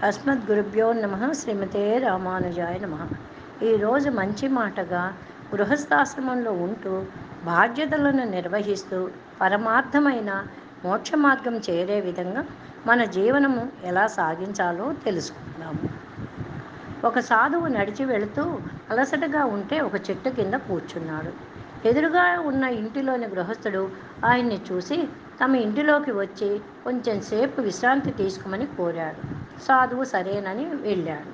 అస్మద్గురుభ్యో నమ శ్రీమతే రామానుజాయ నమ. ఈరోజు మంచి మాటగా గృహస్థాశ్రమంలో ఉంటూ బాధ్యతలను నిర్వహిస్తూ పరమార్థమైన మోక్ష మార్గం చేరే విధంగా మన జీవనము ఎలా సాగించాలో తెలుసుకుందాము. ఒక సాధువు నడిచి వెళుతూ అలసటగా ఉంటే ఒక చెట్టు కింద కూర్చున్నాడు. ఎదురుగా ఉన్న ఇంటిలోని గృహస్థుడు ఆయన్ని చూసి తమ ఇంటిలోకి వచ్చి కొంచెం సేపు విశ్రాంతి తీసుకోమని కోరాడు. సాధువు సరేనని వెళ్ళాడు.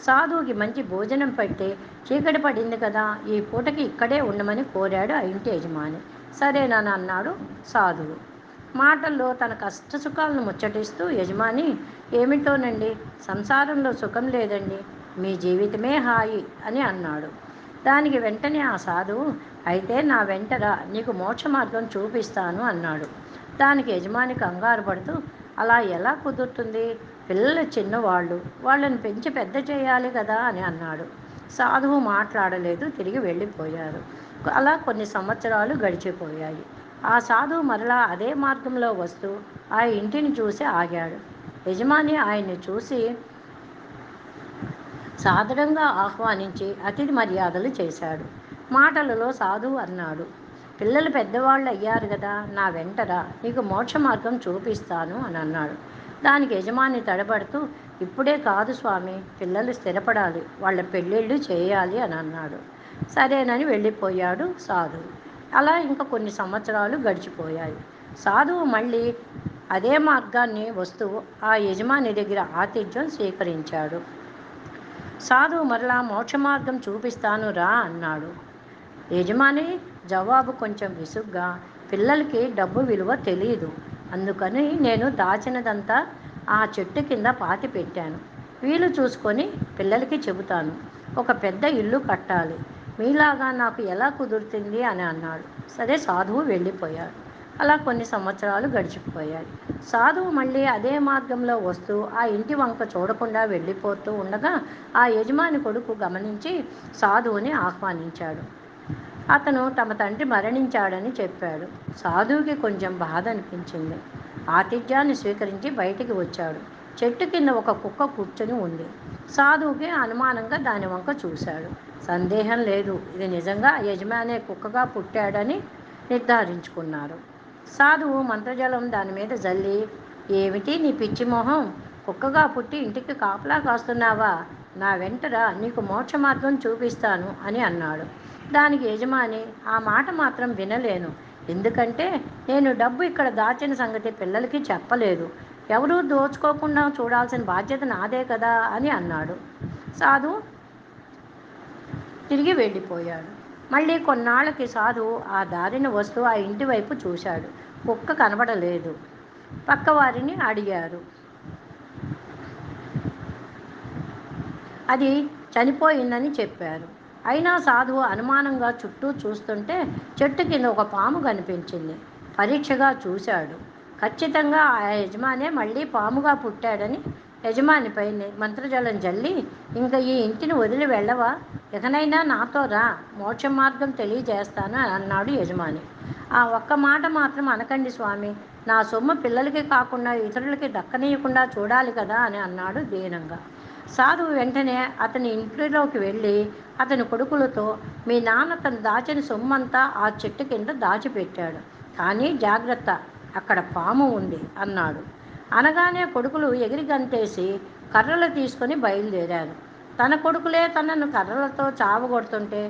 సాధువుకి మంచి భోజనం పెట్టి చీకటి పడింది కదా, ఈ పూటకి ఇక్కడే ఉండమని కోరాడు ఆ ఇంటి యజమాని. సరేనని అన్నాడు సాధువు. మాటల్లో తన కష్టసుఖాలను ముచ్చటిస్తూ, యజమాని, ఏమిటోనండి, సంసారంలో సుఖం లేదండి, మీ జీవితమే హాయి అని అన్నాడు. దానికి వెంటనే ఆ సాధువు, అయితే నా వెంటరా, నీకు మోక్ష మార్గం చూపిస్తాను అన్నాడు. దానికి యజమాని కంగారు పడుతూ, అలా ఎలా కుదురుతుంది, పిల్లలు చిన్నవాళ్ళు, వాళ్ళని పెంచి పెద్ద చేయాలి కదా అని అన్నాడు. సాధువు మాట్లాడలేదు, తిరిగి వెళ్ళిపోయారు. అలా కొన్ని సంవత్సరాలు గడిచిపోయాయి. ఆ సాధువు మరలా అదే మార్గంలో వస్తూ ఆ ఇంటిని చూసి ఆగాడు. యజమాని ఆయన్ని చూసి సాదరంగా ఆహ్వానించి అతిథి మర్యాదలు చేశాడు. మాటలలో సాధువు అన్నాడు, పిల్లలు పెద్దవాళ్ళు అయ్యారు కదా, నా వెంటరా, నీకు మోక్ష మార్గం చూపిస్తాను అని అన్నాడు. దానికి యజమాని తడబడుతూ, ఇప్పుడే కాదు స్వామి, పిల్లలు స్థిరపడాలి, వాళ్ళ పెళ్ళిళ్ళు చేయాలి అని అన్నాడు. సరేనని వెళ్ళిపోయాడు సాధువు. అలా ఇంకా కొన్ని సంవత్సరాలు గడిచిపోయాయి. సాధువు మళ్ళీ అదే మార్గాన్ని వస్తూ ఆ యజమాని దగ్గర ఆతిథ్యం స్వీకరించాడు. సాధువు మరలా మోక్ష మార్గం చూపిస్తాను రా అన్నాడు. యజమాని జవాబు కొంచెం విసుగ్గా, పిల్లలకి డబ్బు విలువ తెలియదు, అందుకని నేను దాచినదంతా ఆ చెట్టు కింద పాతి పెట్టాను, వీలు చూసుకొని పిల్లలకి చెబుతాను, ఒక పెద్ద ఇల్లు కట్టాలి, మీలాగా నాకు ఎలా కుదురుతుంది అని అన్నాడు. సరే, సాధువు వెళ్ళిపోయాడు. అలా కొన్ని సంవత్సరాలు గడిచిపోయాయి. సాధువు మళ్ళీ అదే మార్గంలో వస్తూ ఆ ఇంటి వంక చూడకుండా వెళ్ళిపోతూ ఉండగా ఆ యజమాని కొడుకు గమనించి సాధువుని ఆహ్వానించాడు. అతను తమ తండ్రి మరణించాడని చెప్పాడు. సాధువుకి కొంచెం బాధ అనిపించింది. ఆతిథ్యాన్ని స్వీకరించి బయటికి వచ్చాడు. చెట్టు కింద ఒక కుక్క కూర్చొని ఉంది. సాధువుకి అనుమానంగా దాని వంక చూశాడు. సందేహం లేదు, ఇది నిజంగా యజమానే కుక్కగా పుట్టాడని నిర్ధారించుకున్నారు. సాధువు మంత్రజలం దాని మీద జల్లి, ఏమిటి నీ పిచ్చి మొహం, కుక్కగా పుట్టి ఇంటికి కాపలా కాస్తున్నావా, నా వెంటరా, నీకు మోక్ష మార్గం చూపిస్తాను అని అన్నాడు. దానికి యజమాని, ఆ మాట మాత్రం వినలేను, ఎందుకంటే నేను డబ్బు ఇక్కడ దాచిన సంగతి పిల్లలకి చెప్పలేదు, ఎవరూ దోచుకోకుండా చూడాల్సిన బాధ్యత నాదే కదా అని అన్నాడు. సాధువు తిరిగి వెళ్ళిపోయాడు. మళ్ళీ కొన్నాళ్ళకి సాధువు ఆ దారిన వస్తూ ఆ ఇంటి వైపు చూశాడు. కుక్క కనబడలేదు. పక్కవారిని అడిగారు. అది చనిపోయిందని చెప్పారు. అయినా సాధువు అనుమానంగా చుట్టూ చూస్తుంటే చెట్టు కింద ఒక పాము కనిపించింది. పరీక్షగా చూశాడు. ఖచ్చితంగా ఆ యజమానే మళ్ళీ పాముగా పుట్టాడని యజమానిపై మంత్రజలం జల్లి, ఇంకా ఈ ఇంటిని వదిలి వెళ్ళవా, ఎకనైనా నాతో రా, మోక్ష మార్గం తెలియజేస్తాను అని అన్నాడు యజమాని. ఆ ఒక్క మాట మాత్రం అనకండి స్వామి, నా సొమ్ము పిల్లలకి కాకుండా ఇతరులకి దక్కనీయకుండా చూడాలి కదా అని అన్నాడు దీనంగా. సాధువు వెంటనే అతని ఇంట్లోకి వెళ్ళి అతని కొడుకులతో, మీ నాన్న తను దాచిన సొమ్మంతా ఆ చెట్టు కింద దాచిపెట్టాడు, కానీ జాగ్రత్త, అక్కడ పాము ఉంది అన్నాడు. అనగానే కొడుకులు ఎగిరి గంతేసి కర్రలు తీసుకొని బయలుదేరారు. తన కొడుకులే తనను కర్రలతో చావగొడుతుంటే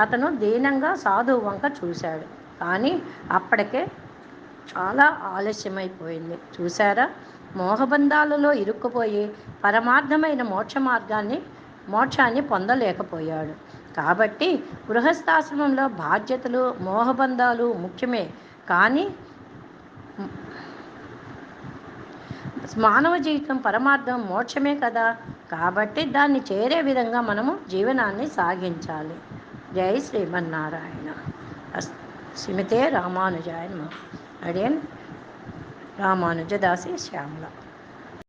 అతను దీనంగా సాధువు వంక చూశాడు. కానీ అప్పటికే చాలా ఆలస్యమైపోయింది. చూశారా, మోహబంధాలలో ఇరుక్కుపోయి పరమార్థమైన మోక్షాన్ని పొందలేకపోయాడు. కాబట్టి గృహస్థాశ్రమంలో బాధ్యతలు, మోహబంధాలు ముఖ్యమే, కానీ మానవ జీవితం పరమార్థం మోక్షమే కదా. కాబట్టి దాన్ని చేరే విధంగా మనము జీవనాన్ని సాగించాలి. జై శ్రీమన్నారాయణ. శ్రీమతే రామానుజాయ నమః. అడియన్ రామానుజదాసి శ్యామల.